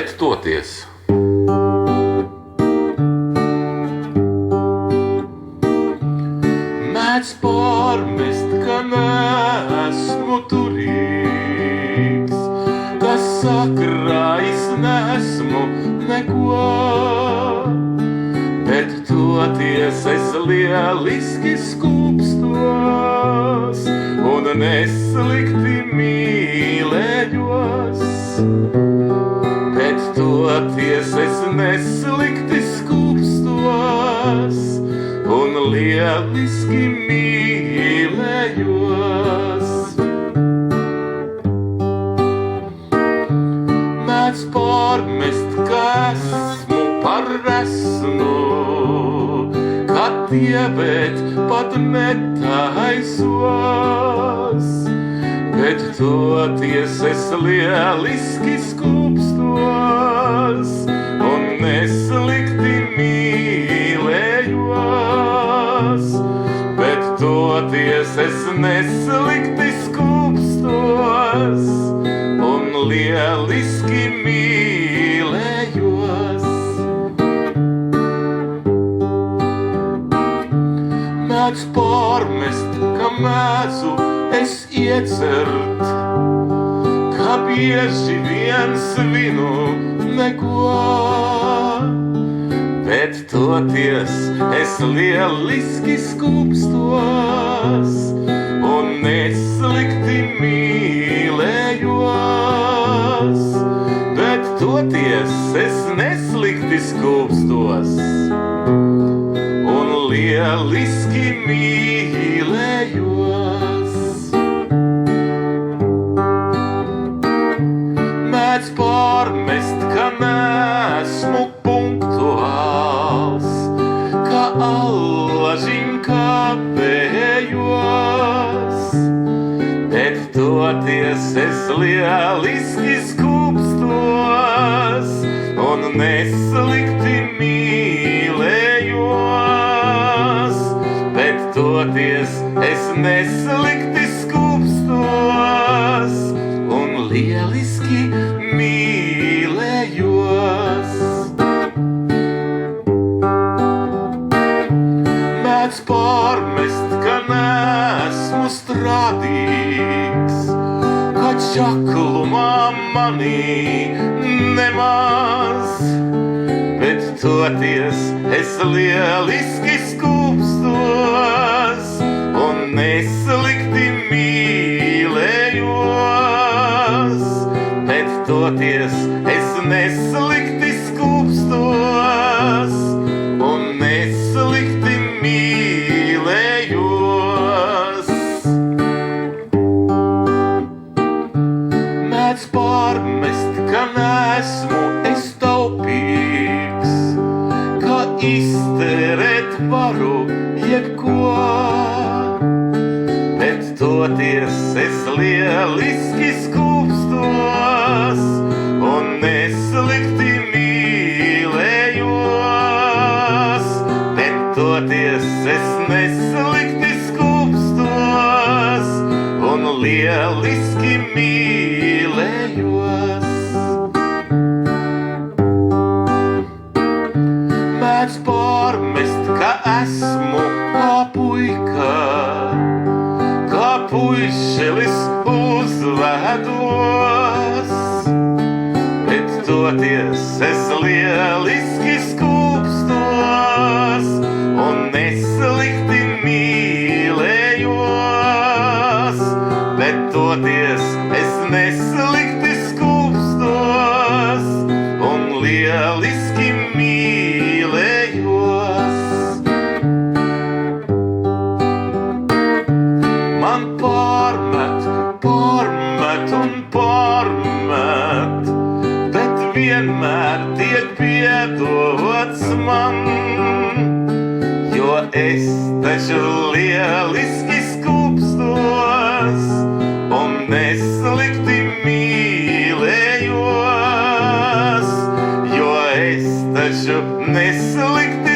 bet toties. Mēdz pārmest, ka neesmu turīgs, ka sakrājis nesmu neko, bet toties es lieliski skūpstos un neslikti mīlējos. Bet toties es neslikti skūpstos un lieliski mīlējos. Mēdz pārmest, ka esmu par resnu, ka dievēt pat netaisos, bet toties es lieliski skūpstos un neslikti mīlējos. Bet toties es neslikti skūpstos un lieliski mīlējos. Mēdz pārmest, ka mēdzu es iedzert, ka bieži vien svinu neko, bet toties es lieliski skūpstos un neslikti mīlējos. Bet toties es neslikti skūpstos un lieliski mīlējos. Mēdz pārmest, ka neesmu punktuāls, ka allažim kāpējos, bet toties es lieliski skūpstos un neslikti mīlējos. Bet toties es neslikti skūpstos un lieliski mīlējos. Mēdz pārmest, ka neesmu strādīgs, ka čaklumā manī nemaz, bet toties es lieliski skūpstos un neslikti mīlējos. Bet toties es neslikti skūpstos un neslikti mīlējos. Mēdz pārmest, ka neesmu es taupīgs, ka iztērēt varu jebko, bet toties es lieliski skūpstos un neslikti mīlējos. Bet toties es neslikti skūpstos un lieliski mīlējos. Mēdz pārmest, ka esmu kā puika, kā puišelis uzvedos, bet toties es lieliski skūpstos un neslikti mīlējos. Bet toties es neslikti skūpstos un lieliski mīlējos. Man pārmet un pārmet, bet vienmēr tiek piedots man, jo es taču lieliski skūpstos un neslikti mīlējos. Jo es taču neslikti